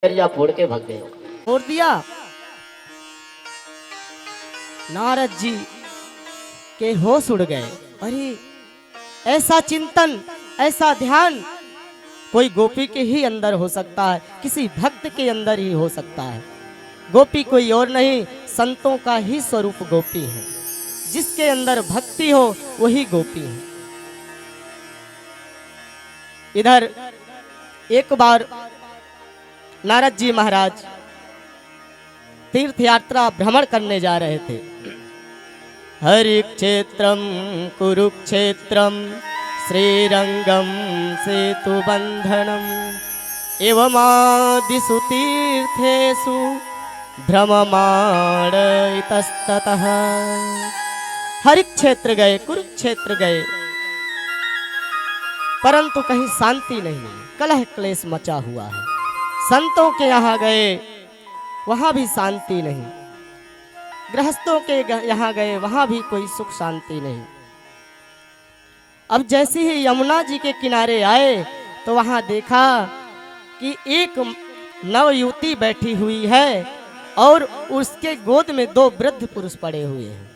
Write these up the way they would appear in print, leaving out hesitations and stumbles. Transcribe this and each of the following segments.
या फोड़ के भाग गए। छोड़ दिया। नारद जी के होश उड़ गए। अरे ऐसा चिंतन, ऐसा ध्यान कोई गोपी के ही अंदर हो सकता है, किसी भक्त के अंदर ही हो सकता है। गोपी कोई और नहीं, संतों का ही स्वरूप गोपी है। जिसके अंदर भक्ति हो वही गोपी है। इधर एक बार नारद जी महाराज तीर्थ यात्रा भ्रमण करने जा रहे थे। हरि क्षेत्रम कुरुक्षेत्रम श्रीरंगम सेतुबंधनम एवमादिषु तीर्थेषु भ्रममाण इतस्ततः। हरि क्षेत्र गए, कुरुक्षेत्र गए, परंतु कहीं शांति नहीं, कलह क्लेश मचा हुआ है। संतों के यहाँ गए, वहां भी शांति नहीं। गृहस्थों के यहाँ गए, वहां भी कोई सुख शांति नहीं। अब जैसे ही यमुना जी के किनारे आए तो वहां देखा कि एक नवयुवती बैठी हुई है और उसके गोद में दो वृद्ध पुरुष पड़े हुए हैं।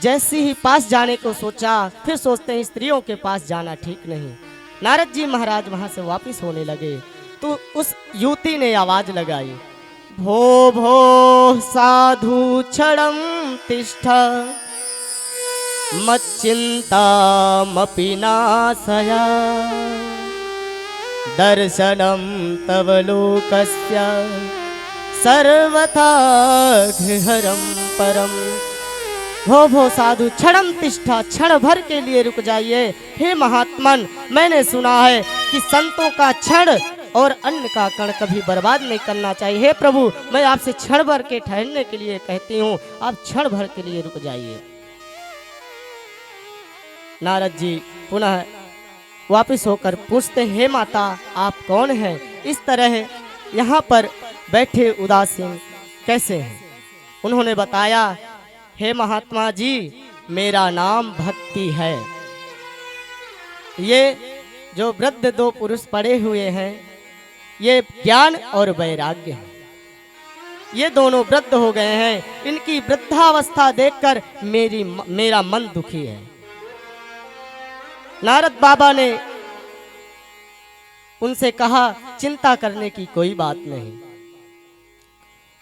जैसे ही पास जाने को सोचा, फिर सोचते हैं स्त्रियों के पास जाना ठीक नहीं। नारद जी महाराज वहां से वापस होने लगे तो उस युवती ने आवाज लगाई, भो भो साधु क्षणम तिष्ठ मच्चिंतामपि नाशया दर्शनम तव लोकस्य सर्वथा गृहरम परम। भो साधु क्षणम तिष्ठा, क्षण भर के लिए रुक जाइए। हे महात्मन, मैंने सुना है कि संतों का क्षण और अन्न का कण कभी बर्बाद नहीं करना चाहिए। हे प्रभु, मैं आपसे क्षण भर के ठहरने के लिए कहती हूँ, आप क्षण भर के लिए रुक जाइए। नारद जी पुनः वापिस होकर पूछते, हे माता, आप कौन हैं? इस तरह यहाँ पर बैठे उदासीन कैसे हैं? उन्होंने बताया, हे महात्मा जी, मेरा नाम भक्ति है। ये जो वृद्ध दो पुरुष पड़े हुए हैं, ये ज्ञान और वैराग्य है। ये दोनों वृद्ध हो गए हैं। इनकी वृद्धावस्था देखकर मेरा मन दुखी है। नारद बाबा ने उनसे कहा, चिंता करने की कोई बात नहीं।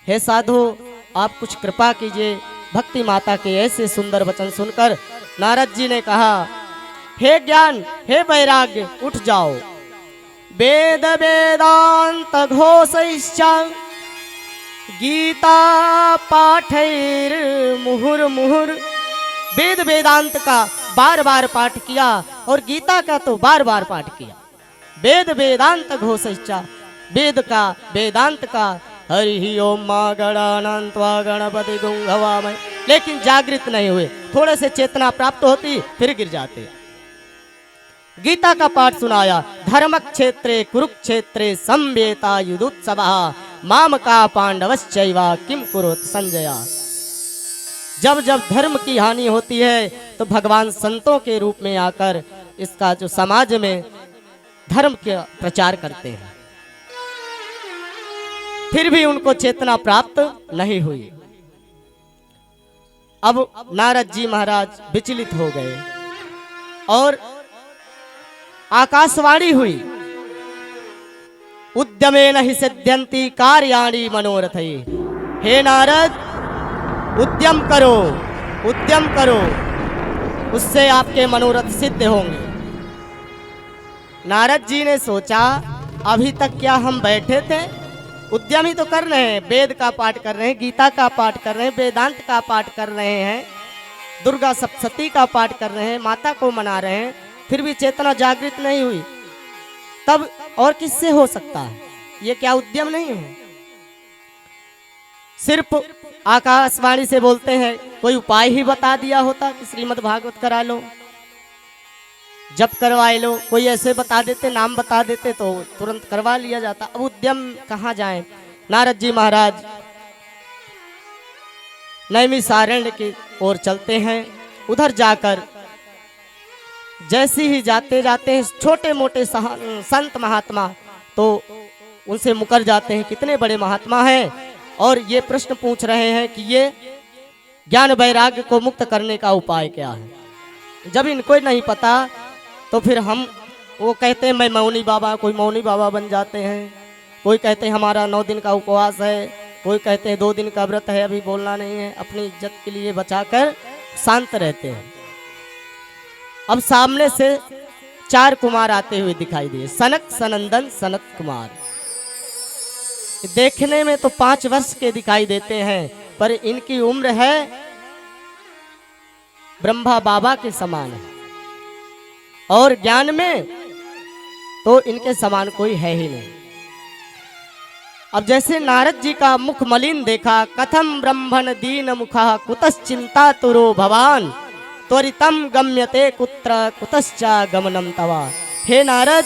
हे साधु, आप कुछ कृपा कीजिए। भक्ति माता के ऐसे सुंदर वचन सुनकर नारद जी ने कहा, हे ज्ञान, हे वैराग्य, उठ जाओ। वेद वेदांत घोषैश्च गीता पाठैर मुहुर मुहुर। वेद वेदांत का बार बार पाठ किया और गीता का तो बार बार पाठ किया। वेद वेदांत घोषैश्च, वेद का, वेदांत का, हरि ओम मां गणानान्त्वा गणपति गुं हवामहे। लेकिन जागृत नहीं हुए। थोड़े से चेतना प्राप्त होती, फिर गिर जाते। गीता का पाठ सुनाया। धर्म क्षेत्रे कुरुक्षेत्रे संवेता युद्धोत्सवः माम का पांडवश्चैवा किम कुरुत संजया। जब जब धर्म की हानि होती है तो भगवान संतों के रूप में आकर इसका जो समाज में धर्म का प्रचार करते हैं, फिर भी उनको चेतना प्राप्त नहीं हुई। अब नारद जी महाराज विचलित हो गए और आकाशवाणी हुई, उद्यमेन हि सिद्ध्यन्ति कार्याणि मनोरथैः। हे नारद, उद्यम करो, उद्यम करो, उससे आपके मनोरथ सिद्ध होंगे। नारद जी ने सोचा, अभी तक क्या हम बैठे थे? उद्यम ही तो कर रहे हैं। वेद का पाठ कर रहे हैं, गीता का पाठ कर रहे हैं, वेदांत का पाठ कर रहे हैं, दुर्गा सप्तशती का पाठ कर रहे हैं, माता को मना रहे हैं, फिर भी चेतना जागृत नहीं हुई। तब और किससे हो सकता है? ये क्या उद्यम नहीं है? सिर्फ आकाशवाणी से बोलते हैं, कोई उपाय ही बता दिया होता कि श्रीमद् भागवत करा लो, जप करवाए लो, कोई ऐसे बता देते, नाम बता देते तो तुरंत करवा लिया जाता। अब उद्यम कहाँ जाएं? नारद जी महाराज नैमिषारण्य की ओर चलते हैं। उधर जाकर जैसे ही जाते जाते छोटे मोटे संत महात्मा तो उनसे मुकर जाते हैं। कितने बड़े महात्मा हैं और ये प्रश्न पूछ रहे हैं कि ये ज्ञान वैराग्य को मुक्त करने का उपाय क्या है। जब इनको नहीं पता तो फिर हम वो कहते हैं मैं मौनी बाबा, कोई मौनी बाबा बन जाते हैं, कोई कहते हैं हमारा 9 दिन का उपवास है, कोई कहते हैं 2 दिन का व्रत है, अभी बोलना नहीं है, अपनी इज्जत के लिए बचाकर शांत रहते हैं। अब सामने से 4 कुमार आते हुए दिखाई दिए, सनक सनंदन सनत कुमार। देखने में तो 5 वर्ष के दिखाई देते हैं, पर इनकी उम्र है ब्रह्मा बाबा के समान है, और ज्ञान में तो इनके समान कोई है ही नहीं। अब जैसे नारद जी का मुख मलिन देखा, कथम ब्रह्मण दीन मुखा कुतश्चिंता तुरो भवान त्वरितम गम्यते कुत्र कुतश्चा गमनम तवा। हे नारद,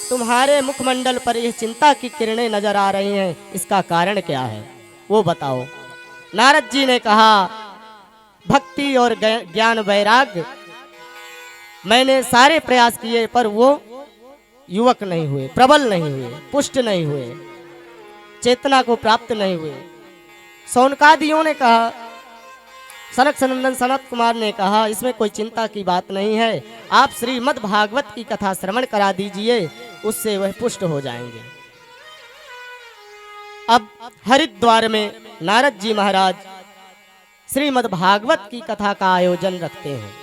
तुम्हारे मुखमंडल पर यह चिंता की किरणें नजर आ रही हैं, इसका कारण क्या है वो बताओ। नारद जी ने कहा, भक्ति और ज्ञान वैराग्य मैंने सारे प्रयास किए, पर वो युवक नहीं हुए, प्रबल नहीं हुए, पुष्ट नहीं हुए, चेतना को प्राप्त नहीं हुए। सौनकादियों ने कहा, सनक सनंदन सनत कुमार ने कहा, इसमें कोई चिंता की बात नहीं है, आप श्रीमद् भागवत की कथा श्रवण करा दीजिए, उससे वह पुष्ट हो जाएंगे। अब हरिद्वार में नारद जी महाराज श्रीमद् भागवत की कथा का आयोजन रखते हैं,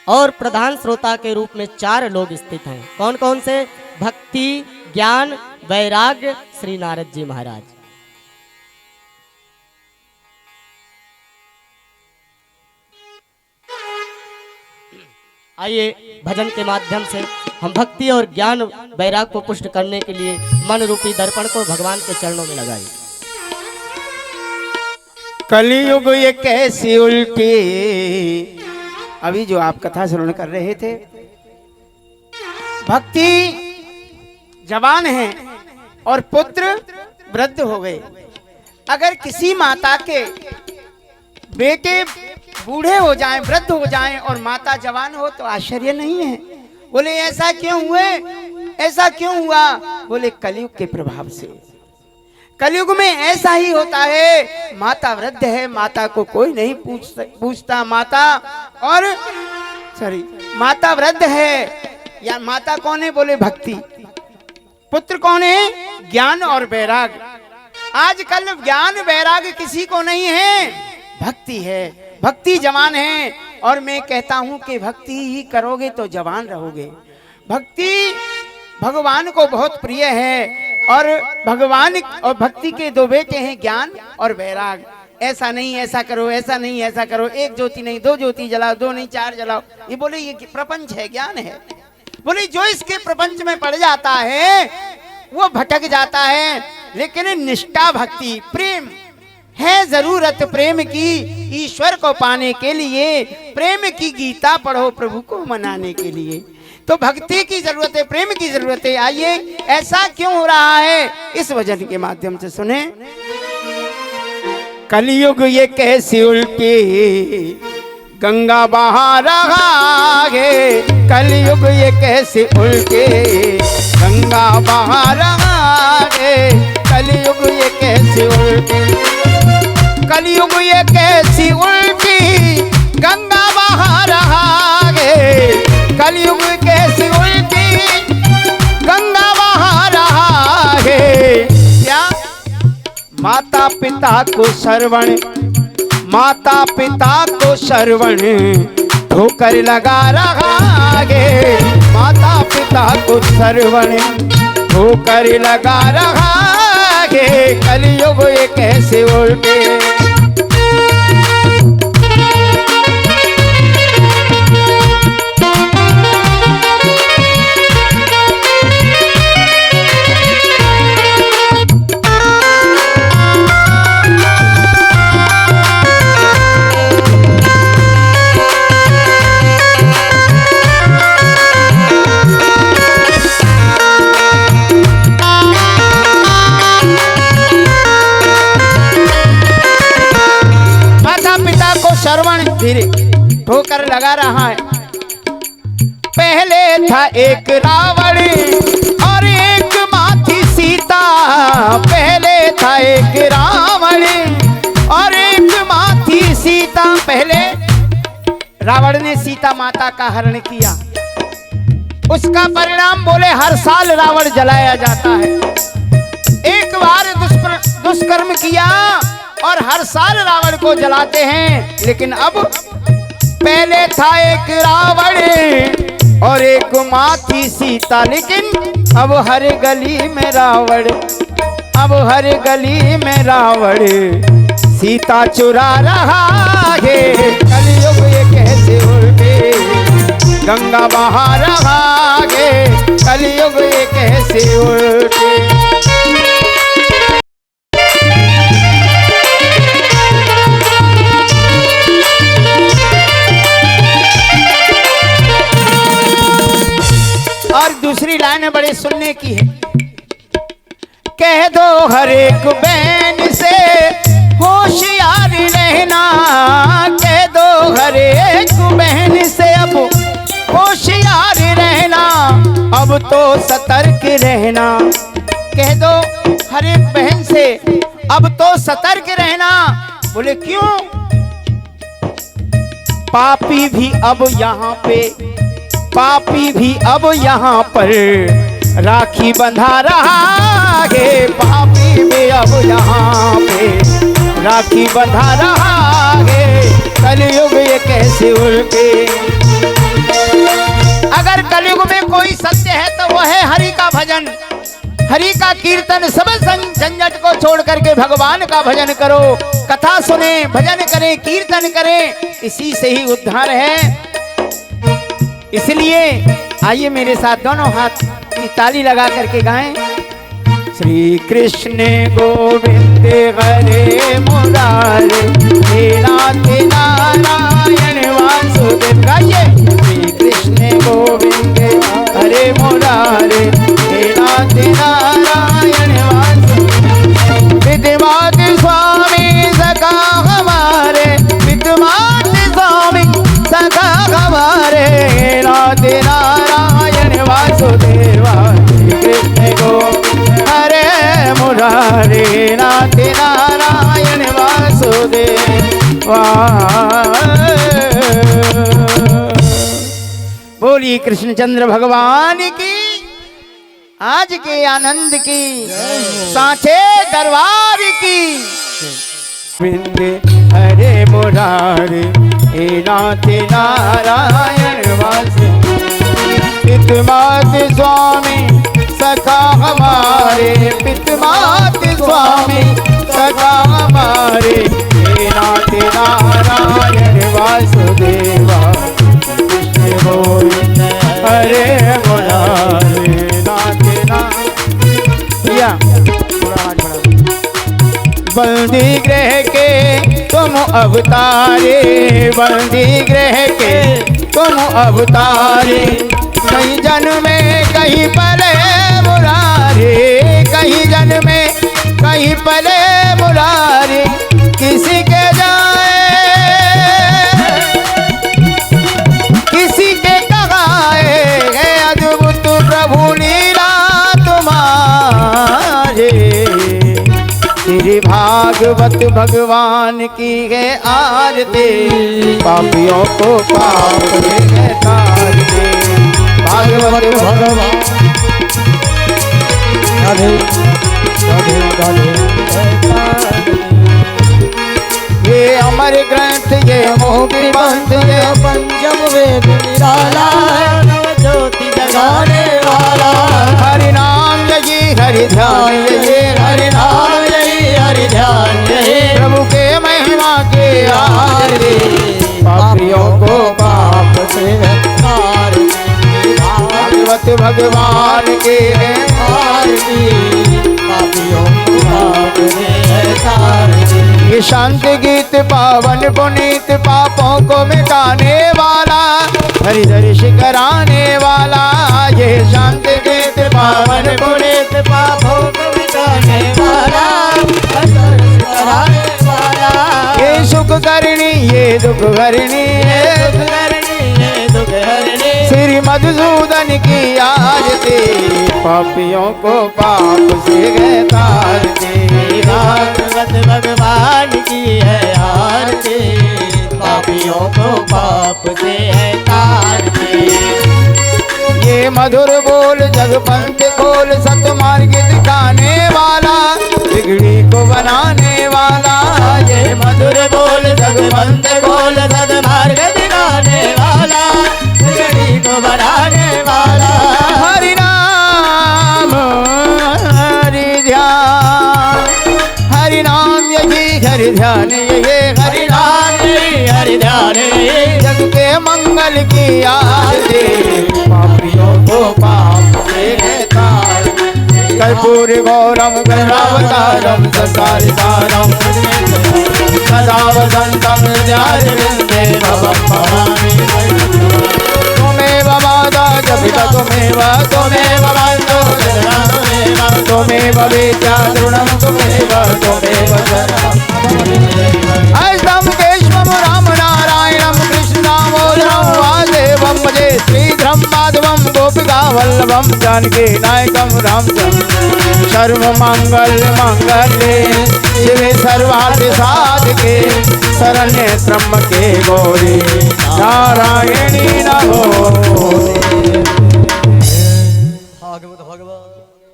और प्रधान श्रोता के रूप में 4 लोग स्थित हैं। कौन कौन से? भक्ति, ज्ञान, वैराग्य, श्री नारद जी महाराज। आइए भजन के माध्यम से हम भक्ति और ज्ञान वैराग्य को पुष्ट करने के लिए मन रूपी दर्पण को भगवान के चरणों में लगाइए। कलियुग ये कैसी उल्टी। अभी जो आप कथा श्रवण कर रहे थे, भक्ति जवान है और पुत्र वृद्ध हो गए। अगर किसी माता के बेटे बूढ़े हो जाएं, वृद्ध हो जाएं और माता जवान हो तो आश्चर्य नहीं है। बोले ऐसा क्यों हुए, ऐसा क्यों हुआ? बोले कलयुग के प्रभाव से। कलयुग में ऐसा ही होता है, माता वृद्ध है, माता को कोई नहीं पूछता। माता वृद्ध है, या माता कौन है? बोले भक्ति। पुत्र कौन है? ज्ञान और वैराग। आजकल ज्ञान वैराग किसी को नहीं है, भक्ति है, भक्ति जवान है। और मैं कहता हूं कि भक्ति ही करोगे तो जवान रहोगे। भक्ति भगवान को बहुत प्रिय है, और भगवान और भक्ति के 2 बेटे हैं, ज्ञान और वैराग। ऐसा नहीं ऐसा करो, ऐसा नहीं ऐसा करो, 1 ज्योति नहीं 2 ज्योति जलाओ, 2 नहीं 4 जलाओ। ये बोले ये प्रपंच है, ज्ञान है। बोले जो इसके प्रपंच में पड़ जाता है वो भटक जाता है। लेकिन निष्ठा भक्ति प्रेम है, जरूरत प्रेम की ईश्वर को पाने के लिए। प्रेम की गीता पढ़ो प्रभु को मनाने के लिए। तो भक्ति की जरूरत है, प्रेम की जरूरत है। आइए ऐसा क्यों हो रहा है, इस वचन के माध्यम से सुने। कलयुग ये कैसी उल्टी गंगा बहा रहा है। कलयुग ये कैसी उल्टी गंगा बहा रहा है। कलयुग ये कैसी उल्टी, कलयुग ये कैसी उल्टी गंगा बहा रहा है। कलयुग कैसी उल्टी गंगा बहा रहा है। क्या? माता पिता को श्रवण, माता पिता को श्रवण ठोकर लगा रहा है। माता पिता को श्रवण ठोकर लगा रहा है। कलयुग ये कैसे उल्टे। धीरे ठोकर लगा रहा है। पहले था एक रावण और एक ने सीता माता का हरण किया, उसका परिणाम बोले हर साल रावण जलाया जाता है। एक बार दुष्कर्म किया और हर साल रावण को जलाते हैं। लेकिन अब पहले था एक रावण और एक माँ थी सीता, लेकिन अब हर गली में रावण, अब हर गली में रावण सीता चुरा रहा है। कलयुग ये कैसे उल्टे गंगा बहा रहा है, कलयुग ये कैसे उल्टे। और दूसरी लाइन बड़े सुनने की है, कह दो हर एक बहन से होशियार रहना, कह दो हर एक बहन से अब होशियार रहना, अब तो सतर्क रहना। कह दो हर एक बहन से अब तो सतर्क रहना। बोले क्यों? पापी भी अब यहाँ पे, पापी भी अब यहाँ पर राखी बंधा रहा है, पापी भी अब यहाँ पे राखी बंधा रहा है। कलयुग ये कैसे उल्टे। अगर कलयुग में कोई सत्य है तो वह है हरि का भजन, हरि का कीर्तन। सब झंझट को छोड़ करके भगवान का भजन करो, कथा सुने, भजन करें, कीर्तन करें, इसी से ही उद्धार है। इसलिए आइए मेरे साथ दोनों हाथ की ताली लगा करके गाएं। श्री कृष्ण गोविंद हरे मुरारे, हे नाथ नारायण वासुदेव। गाइए श्री कृष्ण गोविंद हरे मुरारे, हे नाथ नारायण वासुदेव। विद्यमान स्वामी सखा हमारे, विद्यमान स्वामी सखा हमारे, नाथ नारायण वासुदेवा। श्री कृष्ण गोविंद हरे मुरारे, नाथ नारायण वासुदेवा। बोलिए कृष्णचंद्र भगवान की, आज के आनंद की, सांचे दरबार की। गोविंद हरे मुरारे, हे नाथ नारायण वासुदेव। पितमात स्वामी सखा हमारे, पितमात स्वामी सखा हमारे, हे नाथ नारायण वासुदेवा। कृष्ण गोविंद हरे मुरारे, नाथ नारायण। बंदी ग्रह के तुम अवतारे, बंदी ग्रह के तुम अवतारे। कहीं जन्म में कहीं पले मुरारे, कहीं जन्म में कहीं पले मुरारे। किसी के जाए किसी के कहाए, अद्भुत प्रभु लीला तुम्हारे। श्री भागवत भगवान की है आरती, पापियों को पाप से तार दे। भागवत भगवान राधे राधे राधे। ये अमर ग्रंथ, ये मोह पंथ, ये पंचम वेद निराला, ज्योति जगाने वाला। हरि नाम यही हरि ध्यान, ये हरि नाम यही हरि ध्यान। प्रभु के महिमा के आरती, पापियों को पाप से तार दे। भागवत भगवान के आरती, पापियों को पाप से तार दे। ये शांत गीत पावन पुनीत, पापों को मिटाने वाला, हरि दर्श कराने वाला। ये शांत गीत पावन पुनीत, पापों को मिटाने वाला, हरि दर्श कराने वाला। ये सुख करनी, ये दुख हरणी, ये दुख करनी, ये दुख हरणी। श्री मधुसूदन की आरती, पापियों को पाप से तार दे। भागवत भगवान की है आरती, पापियों को पाप पाप से है तार के। ये मधुर बोल जगपंथ खोल सतमार्ग दिखाने वाला बिगड़ी को बनाने वाला। ये मधुर बोल जगपंथ खोल सतमार्ग दिखाने वाला बिगड़ी को बनाने वाला। हरि नाम हरि ध्यान, हरि नाम यही हरि ध्यान ये हरि नाम हरि ध्यान जग के मंगल की आरती। पापियों को पाप से है तार, कर्पूर गौरम गणावतारम संसार सारम सदा वसंतम हृदयारविंदे भवं भवामि। त्वमेव माता जपिता त्वमेव त्वमेव बन्धो जनना त्वमेव त्वमेव विद्या द्रुणं त्वमेव त्वमेव शरणं। अष्टम केशवं राम नारायणं कृष्ण दामोदरं वासुदेवं भजे श्रीधरं माधवं गोपिका वल्लभं जानकी नायकं रामचन्द्रं। सर्वमंगल मांगल्ये शिवे सर्वार्थ साधके शरण्ये त्र्यंबके गौरी नारायणी नमोस्तुते।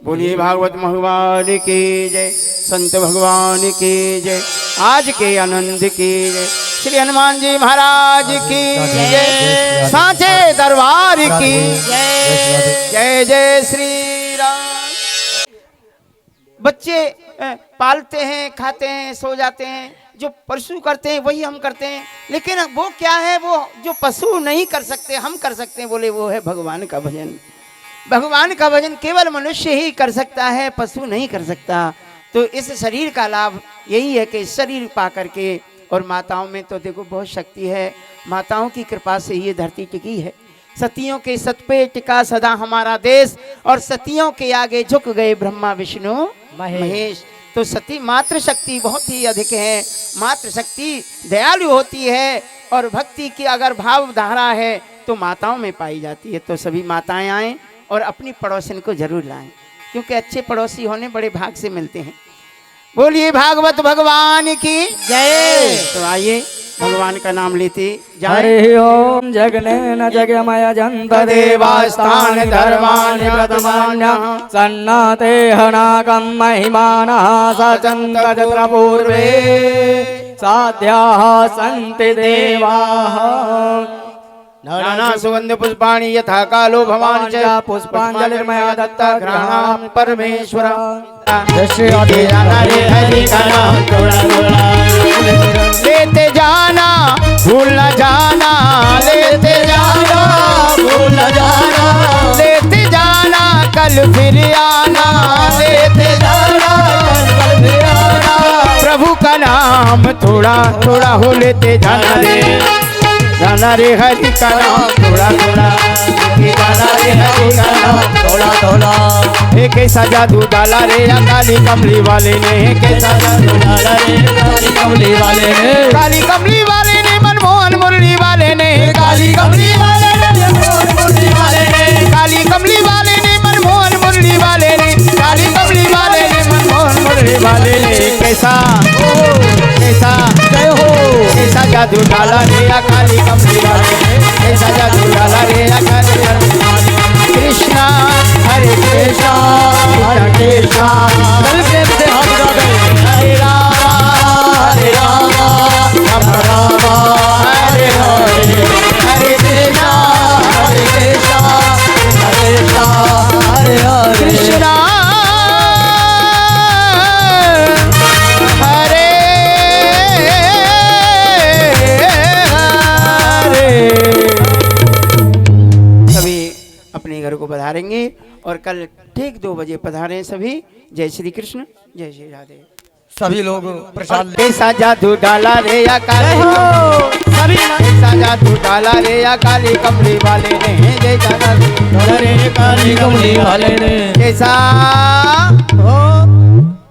बोलिए भागवत भगवान की जय, संत भगवान की जय, आज के आनंद की जय, श्री हनुमान जी महाराज की जय, सांचे दरबार की जय जय श्री राम। बच्चे पालते हैं, खाते हैं, सो जाते हैं, जो पशु करते हैं वही हम करते हैं, लेकिन वो क्या है, वो जो पशु नहीं कर सकते हम कर सकते हैं, बोले वो है भगवान का भजन। भगवान का भजन केवल मनुष्य ही कर सकता है, पशु नहीं कर सकता। तो इस शरीर का लाभ यही है कि शरीर पा करके, और माताओं में तो देखो बहुत शक्ति है, माताओं की कृपा से ये धरती टिकी है। सतियों के सत पे टिका सदा हमारा देश, और सतियों के आगे झुक गए ब्रह्मा विष्णु महेश। तो सती मातृ शक्ति बहुत ही अधिक है, मातृ शक्ति दयालु होती है, और भक्ति की अगर भाव धारा है तो माताओं में पाई जाती है। तो सभी माताएं आएँ और अपनी पड़ोसन को जरूर लाएं, क्योंकि अच्छे पड़ोसी होने बड़े भाग से मिलते हैं। बोलिए भागवत भगवान की जय। तो आइए भगवान का नाम लेते जाएं। हरि ओम जगनेन जगमय जंत देवास्तान धर्माणि प्रथमान्य सन्नाते हनाकं महिमानः सचन्त तत्र पूर्वे साध्याः सन्ति देवाः। नाना सुगंध पुष्पाणि यथा कालो भवान् च पुष्पांजलिर्मया दत्ता ग्रहाणां परमेश्वर। जाना रे हरि का नाम थोड़ा थोड़ा लेते जाना, भूल न जाना, लेते जाना, भूल न जाना, लेते जाना, कल फिर आना, लेते जाना, कल फिर आना। प्रभु का नाम थोड़ा थोड़ा हो लेते जाना रे, जाना रे हरि का नाम थोड़ा थोड़ा, जाना रे हरि का नाम थोड़ा थोड़ा। एक कैसा जादू डाला रे काली कमली वाले ने, कैसा जादू डाला रे काली कमली वाले ने, काली कमली वाले ने मनमोहन मुरली वाले ने, काली कमली वाले ने मनमोहन मुरली वाले ने, काली कमली वाले ने मनमोहन मुरली वाले ने, काली कमली वाले ने मनमोहन मुरली वाले ने। कैसा कैसा जय हो, कैसा जादू डाला रे काली कमली वाले ने, कैसा जादू डाला रे काली कमली वाले ने। कृष्णा हरे कृष्णा हरे कृष्णा हरे राम राम राम हरे हरे, हरे कृष्णा हरे कृष्णा हरे कृष्णा हरे हरे, कृष्णा हरे हरे। सभी अपने घर को पधारेंगे और कल ठीक 2 बजे पधारें सभी। जय श्री कृष्ण, जय श्री राधे। सभी लोग प्रसाद कैसा जादू डाला रे या काली सभी, कैसा जादू डाला रे या काली कमली वाले ने, जैसा जादू डाला रे काली कमली वाले ने। कैसा हो,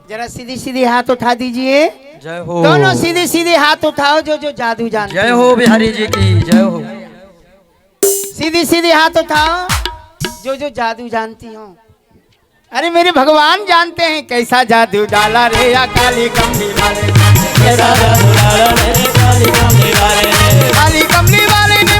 जरा सीधी सीधी हाथ उठा दीजिए। जय हो, दोनों सीधे सीधे हाथ उठाओ जो जो जादू जानते। जय हो बिहारी जी की जय हो। सीधी सीधी हाथ उठाओ जो जो जादू जानती हो। अरे मेरे भगवान जानते हैं कैसा जादू डाला रे या काली कमली वाले, कैसा जादू डाला रे काली कमली वाले ने, काली कमली वाले ने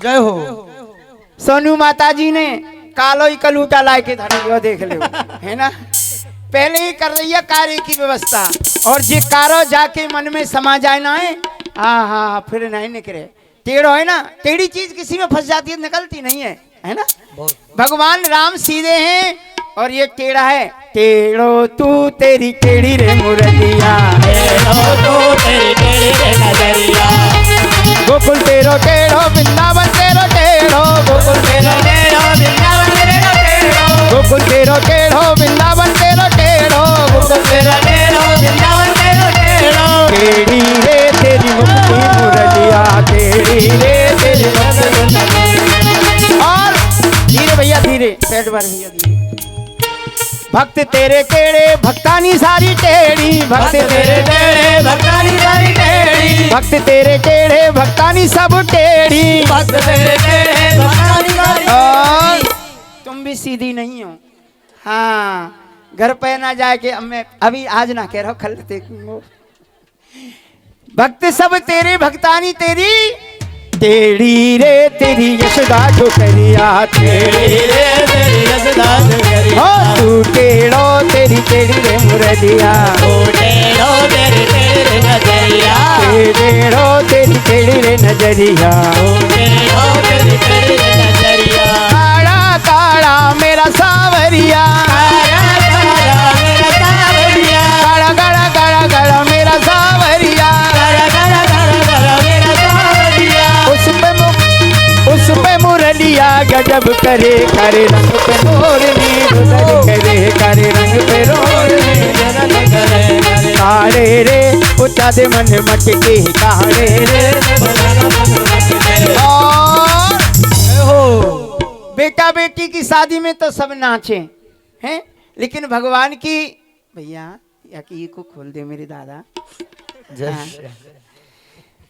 जय हो। सोनू माता जी ने कालो ही कलूटा ला के धर देख लो, है ना। पहले ही कर रही है कार्य की व्यवस्था, और जे कारो जाके मन में समा जाए ना है, हाँ हाँ फिर नहीं निकले। टेढ़ो है ना, टेढ़ी चीज किसी में फंस जाती है, निकलती नहीं है ना। भगवान राम सीधे हैं और ये टेढ़ा है। टेढ़ो तू तेरी टेढ़ी रे मुरलिया, टेढ़ो तू तेरी टेढ़ी रे नजरिया, गोकुल तेरो टेढ़ो वृंदावन तेरो टेढ़ो, गोकुल तेरो टेढ़ो वृंदावन तेरो टेढ़ो, गोकुल तेरो टेढ़ो वृंदावन तेरो टेढ़ो, गोकुल तेरो टेढ़ो वृंदावन तेरो टेढ़ो। टेढ़ी रे तेरी मुक्ति मुरलिया, टेढ़ी रे तेरी मुक्ति। और धीरे भैया धीरे, पेट भर भैया धीरे। भक्त तेरे टेढ़े भक्तानी सारी टेढ़ी, भक्त तेरे टेढ़े भक्तानी सारी टेढ़ी, भक्त तेरे टेढ़े भक्तानी सब टेढ़ी, भक्त तेरे टेढ़े भक्तानी सारी। और तुम भी सीधी नहीं हो। हाँ, घर पे ना जाए कि मैं अभी आज ना कह रहा हूँ, कल देखूंगा। भक्त सब तेरे भक्तानी तेरी, टेढ़ी रे तेरी यशोदा ठोकरिया, टेढ़ी रे तेरी यशोदा ठोकरिया, हो तू टेढ़ो तेरी टेढ़ी रे मुरलिया, टेढ़ो तेरी टेढ़ी नजरिया, टेढ़ो तेरी टेढ़ी रे नजरिया, टेढ़ो तेरी टेढ़ी नजरिया। काड़ा काड़ा मेरा सावरिया, काड़ा काड़ा मेरा सावरिया, काड़ा काड़ा काड़ा काड़ा मेरा सावरिया, काड़ा काड़ा काड़ा काड़ा मेरा सावरिया। उस पे मुरलिया गजब करे, करे रंग पे रोरनी गुजर करे, करे रंग पे रोरनी गुजर करे। काड़े रे उठा दे मन मटके, काड़े रे। और बेटा बेटी की शादी में तो सब नाचे हैं, लेकिन भगवान की, भैया या कि को खोल दे मेरे दादा। हाँ।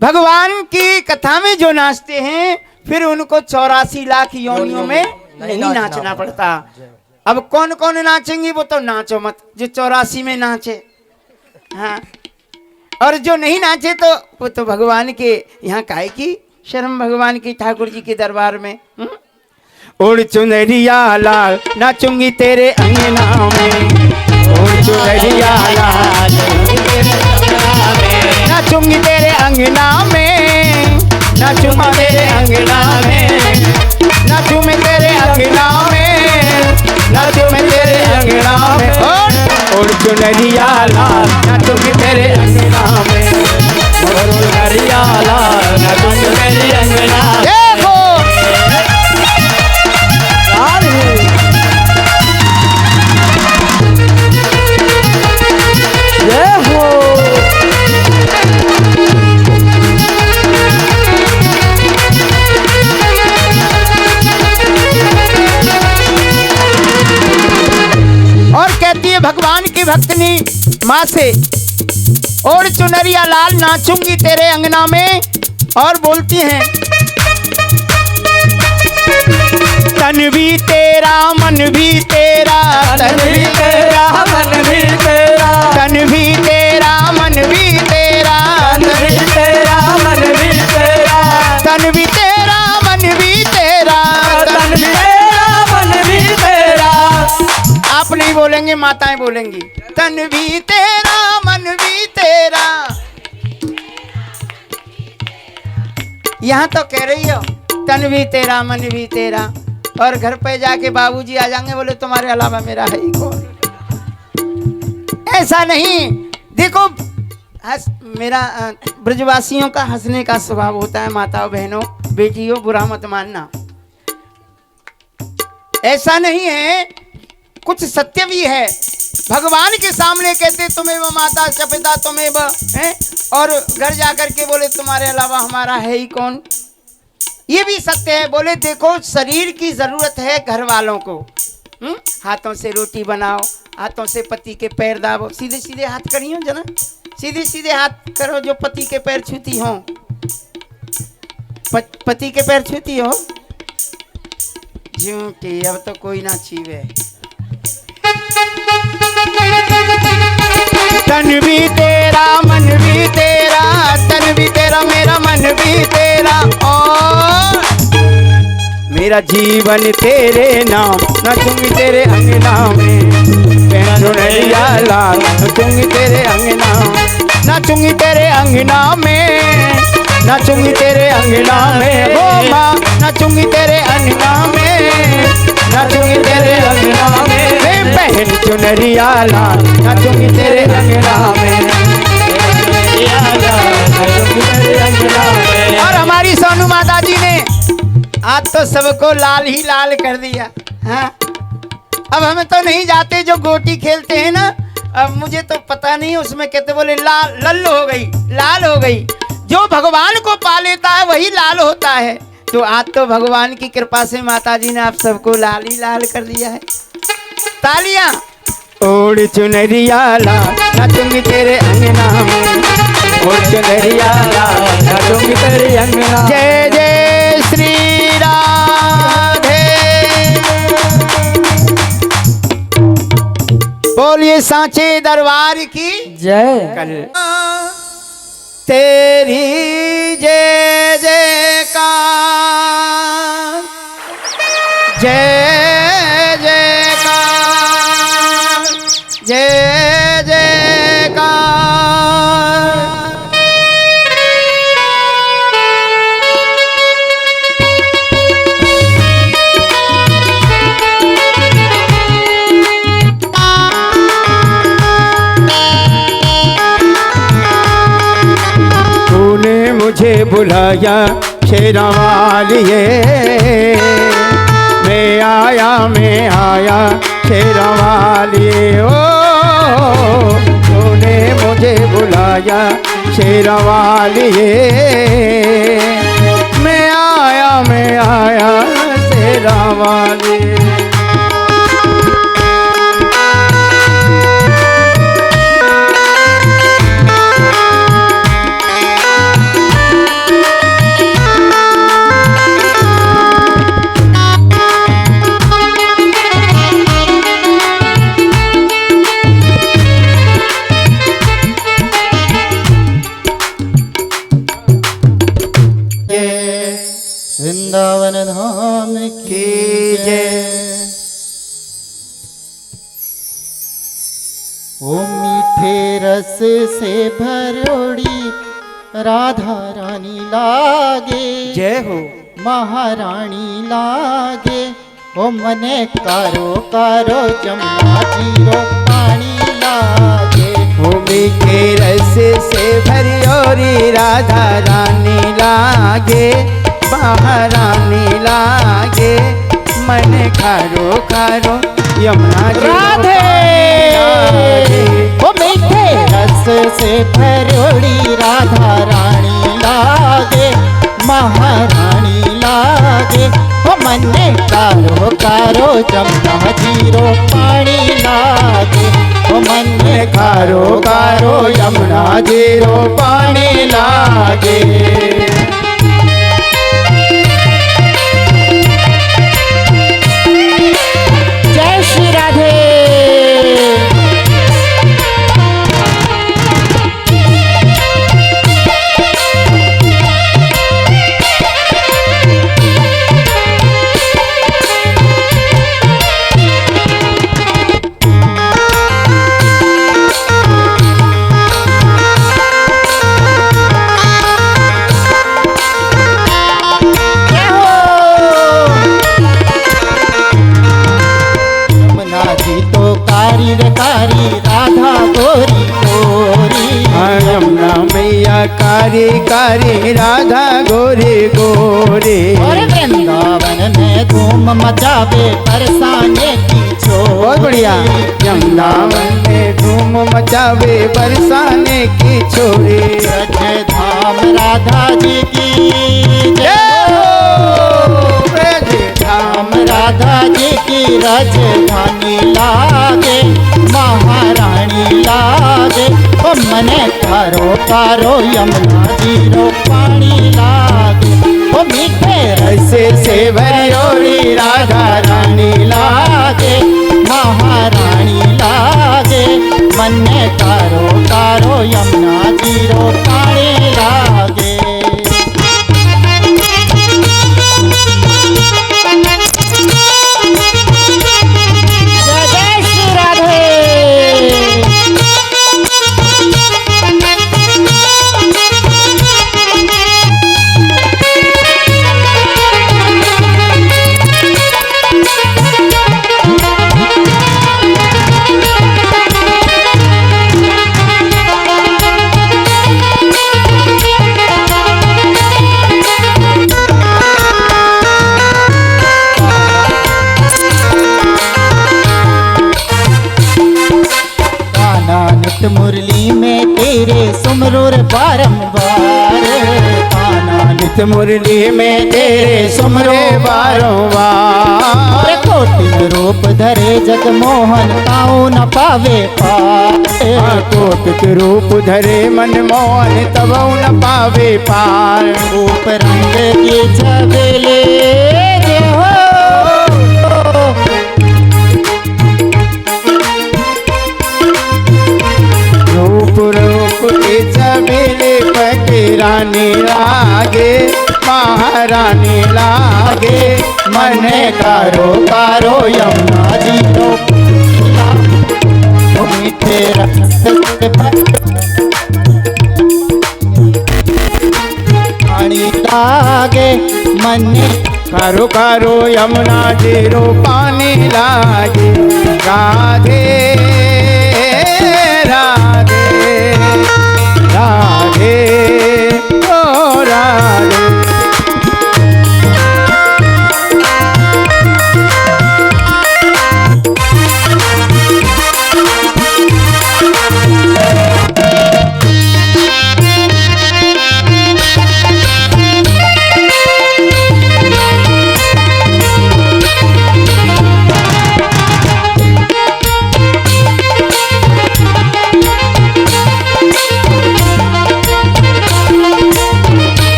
भगवान की कथा में जो नाचते हैं, फिर उनको 84 लाख योनियों में नहीं नाचना पड़ता। अब कौन कौन नाचेंगे वो तो नाचो मत, जो 84 में नाचे। हाँ, और जो नहीं नाचे तो वो तो भगवान के यहाँ काहे की शर्म, भगवान की ठाकुर जी के दरबार में। उड़ चुनरिया लाल नाचूंगी तेरे अंगना में, उड़ चुनरिया लाल नाचूंगी तेरे अंगना में, नाचूंगा तेरे अंगना में, नाचूं मैं तेरे अंगना में, नाचूं मैं तेरे अंगना में। और चुनरिया लाल नाचूंगी तेरे अंगना में, और चुनरिया लाल नाचूंगी तेरे अंगना में। देखो भगवान की भक्तनी माँ से, और चुनरिया लाल नाचूंगी तेरे अंगना में। और बोलती हैं, तन भी तेरा मन भी तेरा, तन भी तेरा मन भी तेरा, तन भी तेरा मन भी तेरा, तन भी तेरा मन भी तेरा, तन भी तेरा मन भी तेरा, तन भी तेरा मन भी तेरा। आप नहीं बोलेंगे, माताएं बोलेंगी, तन भी तेरा मन भी तेरा। यहाँ तो कह रही हो तन भी तेरा मन भी तेरा, और घर पे जाके बाबूजी आ जाएंगे, बोले तुम्हारे अलावा मेरा है ही कौन। ऐसा नहीं, देखो मेरा ब्रजवासियों का हंसने का स्वभाव होता है। माताओं बहनों बेटियों बुरा मत मानना, ऐसा नहीं है, कुछ सत्य भी है। भगवान के सामने कहते तुम्हें वो माता च पिता तुम्हें वो है, और घर जाकर के बोले तुम्हारे अलावा हमारा है ही कौन। ये भी सत्य है। बोले देखो शरीर की जरूरत है घर वालों को, हाथों से रोटी बनाओ, हाथों से पति के पैर दाबो, सीधे सीधे हाथ करियो जना, सीधे सीधे हाथ करो जो पति के पैर छूती हो। पति के पैर छूती हो झूठी, अब तो कोई ना छीवे। तन भी तेरा मन भी तेरा, तन भी तेरा मेरा मन भी तेरा। और मेरा जीवन तेरे नाम, नाचूंगी तेरे अंगना में। पहना चुनरिया लाल, नाचूंगी तेरे अंगना, नाचूंगी तेरे अंगना में, नाचूंगी तेरे अंगना में। ओ माँ नाचूंगी तेरे अंगना में, नाचूंगी तेरे अंगना में। पहन चुनरिया लाल, नाचूंगी तेरे अंगना में। और हमारी सोनू माता जी ने आज तो सबको लाल ही लाल कर दिया। हाँ अब हमें तो नहीं जाते, जो गोटी खेलते हैं ना, अब मुझे तो पता नहीं उसमें कहते बोले लाल लल्लू हो गई, लाल हो गई। जो भगवान को पा लेता है वही लाल होता है। तो आज तो भगवान की कृपा से माता जी ने आप सबको लाल ही लाल कर दिया है। तालियां। ओढ़ चुनरिया लाल, नाचूंगी तेरे अंगना में। ओढ़ चुनरिया लाल, नाचूंगी तेरे अंगना। जय जय श्री राधे। बोलिए सांचे दरबार की जय। कल तेरी जय जयकार, जय जयकार, जय जयकार। मुझे बुलाया शेरा वालिए, मैं आया शेरा वालिए। ओ तूने मुझे बुलाया शेरा वालिए, मैं आया शेरा वालिए। वृंदावन धाम की जय। ओ मीठे रस से भरोड़ी राधा रानी लागे, जय हो महारानी लागे। ओ मने कारो कारो जमुना जीरो पानी लागे। ओ मीठे रस से भरियोरी राधा रानी लागे, महारानी लागे। मन खारो खारो यमुना राधे। ओ मीठे रस से भरोड़ी राधा रानी लागे, महारानी लागे। ओ मन कारो कारो जमुना जीरो पानी लागे। ओ मन खारो खारो यमुना जीरो पानी लागे। जय श्री राधे। कारी राधा गोरी गोरी। यमुना मैया कारी कारी राधा गोरी गोरी। और वृंदावन में धूम मचावे बरसाने की छोरी। बहुत बढ़िया। वृंदावन में धूम मचावे बरसाने की छोरी। ब्रज धाम राधा जी की जय हो। ब्रज धाम राधा जी की राजधानी लागे, महारानी लागे। ओ मने कारो कारो यमुना जीरो पानी लागे। ओ मीठे रस से भरियोरी राधा रानी लागे, महारानी लागे। मने कारो कारो यमुना जीरो पानी लागे। नित मुरली में तेरे सुमरुर बारंबार कान्हा नित मुरली में तेरे सुमरे बारंबार। कोटि रूप धरे जगमोहन ताऊ न पावे पार कोटिक रूप धरे मन मोहन तब न पावे पार। रूप रंग की छबेले जे हो रूप रूप के छबेले फकीरानी लागे महारानी लागे। मन कारो कारो यमुना जी रो मीठे रक्त पानी लागे मन कारो कारो यमुना जी रो पानी लागे। राधे राधे राधे ओ राधे।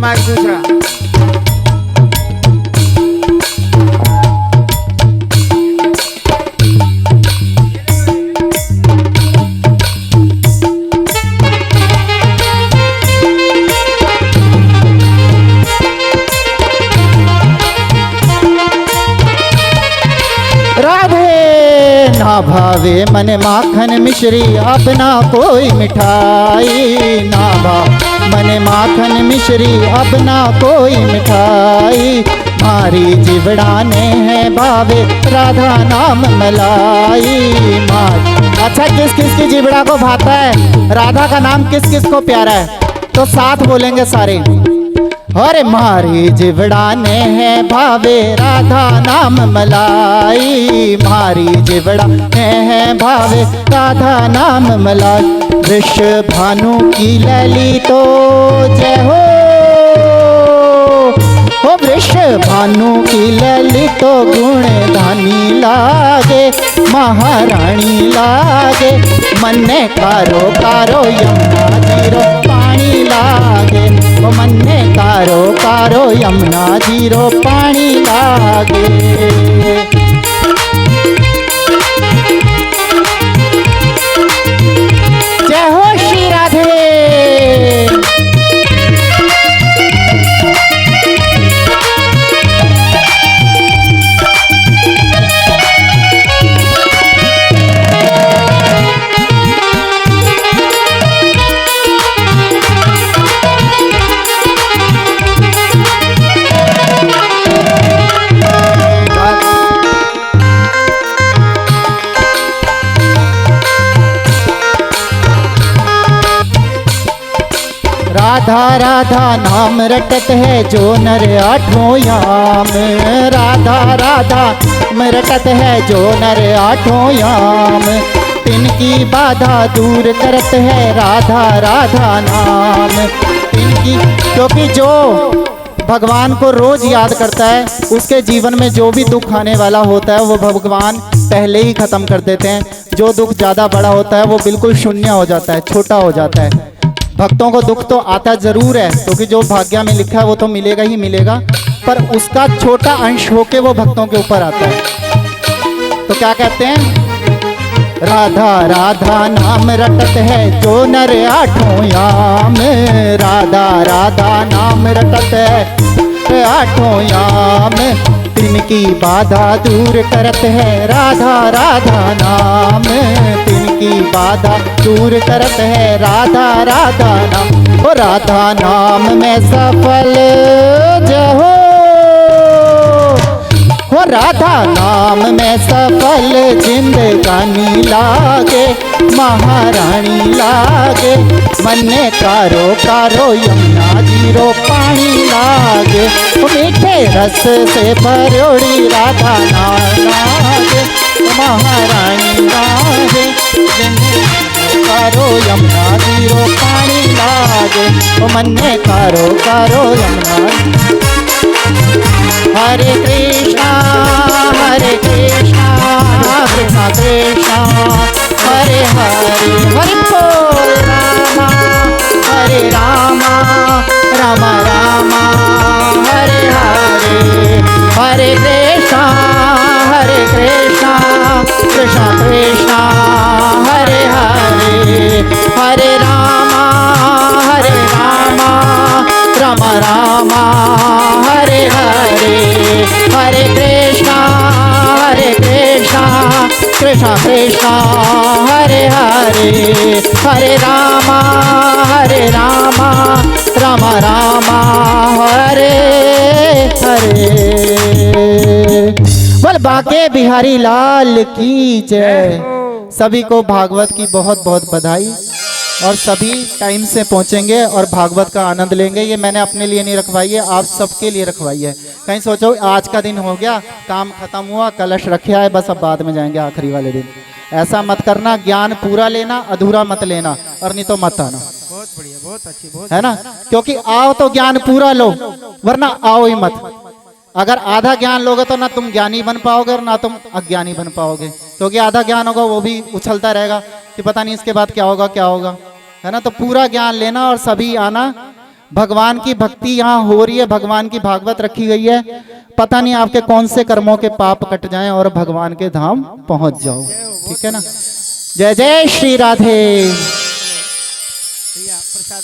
माइक दूसरा। ना भावे मन माखन मिश्री अब ना कोई मिठाई ना मन माखन मिश्री अब ना कोई मिठाई। मारी जिवड़ाने हैं भावे राधा नाम मलाई मार। अच्छा किस किस की जिवड़ा को भाता है, राधा का नाम किस किस को प्यारा है, तो साथ बोलेंगे सारे। अरे मारी जिवड़ाने हैं भावे राधा नाम मलाई मारी जिवड़ाने हैं भावे राधा नाम मलाई। वृष भानु की लली तो जय हो वृष भानु की लली तो गुण धानी लागे महारानी लागे। मन्ने कारो कारो यमुना जीरो पानी लागे वो मन्ने कारो कारो यमुना जीरो पानी लागे। जय हो श्री राधे। राधा राधा नाम रटत है जो नर आठों याम राधा राधा नाम रटत है जो नर आठों याम। तिनकी बाधा दूर करत है राधा राधा नाम। तिनकी क्योंकि जो भगवान को रोज याद करता है उसके जीवन में जो भी दुख आने वाला होता है वो भगवान पहले ही खत्म कर देते हैं। जो दुख ज़्यादा बड़ा होता है वो बिल्कुल शून्य हो जाता है, छोटा हो जाता है। भक्तों को दुख तो आता जरूर है क्योंकि जो भाग्य में लिखा है वो तो मिलेगा ही मिलेगा, पर उसका छोटा अंश होके वो भक्तों के ऊपर आता है। तो क्या कहते हैं, राधा राधा नाम रटत है जो नर आठों याम। राधा राधा नाम रटत है आठों याम। तिनकी बाधा दूर करत है राधा राधा नाम। तिनकी बाधा दूर करत है राधा राधा नाम। ओ राधा नाम में सफल जय हो और राधा नाम में सफल जिंदगानी लागे, महारानी लागे। मन्ने कारो कारो यमुना जीरो पानी लागे, मीठे रस से भरोड़ी राधा नाम लागे, महारानी लागे। कारो यमुना जीरो पानी लागे, मन्ने कारो कारो यमुना। हरे कृष्णा कृष्णा कृष्णा हरे हरे, हरे बोल रामा हरे रामा, रामा रामा हरे हरे। हरे कृष्णा कृष्णा कृष्णा हरे हरे। हरे रामा रामा रामा हरे हरे। हरे कृष्णा कृष्णा कृष्णा हरे हरे। हरे रामा रामा रामा हरे हरे। बोल बाके बिहारी लाल की जय। सभी को भागवत की बहुत बहुत बधाई, और सभी टाइम से पहुंचेंगे और भागवत का आनंद लेंगे। ये मैंने अपने लिए नहीं रखवाई है, आप सबके लिए रखवाई है। कहीं सोचो आज का दिन हो गया, काम खत्म हुआ, कलश रखा है, बस अब बाद में जाएंगे आखिरी वाले दिन। ऐसा मत करना, ज्ञान पूरा लेना, अधूरा मत लेना, और नहीं तो मत आना। बहुत बढ़िया, बहुत अच्छी, बहुत है ना, क्योंकि आओ तो ज्ञान पूरा लो, वरना आओ ही मत। अगर आधा ज्ञान लोगे तो ना तुम ज्ञानी बन पाओगे और ना तुम अज्ञानी बन पाओगे, क्योंकि आधा ज्ञान होगा वो भी उछलता रहेगा कि पता नहीं इसके बाद क्या होगा क्या होगा, है ना। तो पूरा ज्ञान लेना और सभी आना। भगवान की भक्ति यहाँ हो रही है, भगवान की भागवत रखी गई है। पता नहीं आपके कौन से कर्मों के पाप कट जाएं और भगवान के धाम पहुंच जाओ, ठीक है ना। जय जय श्री राधे। प्रसाद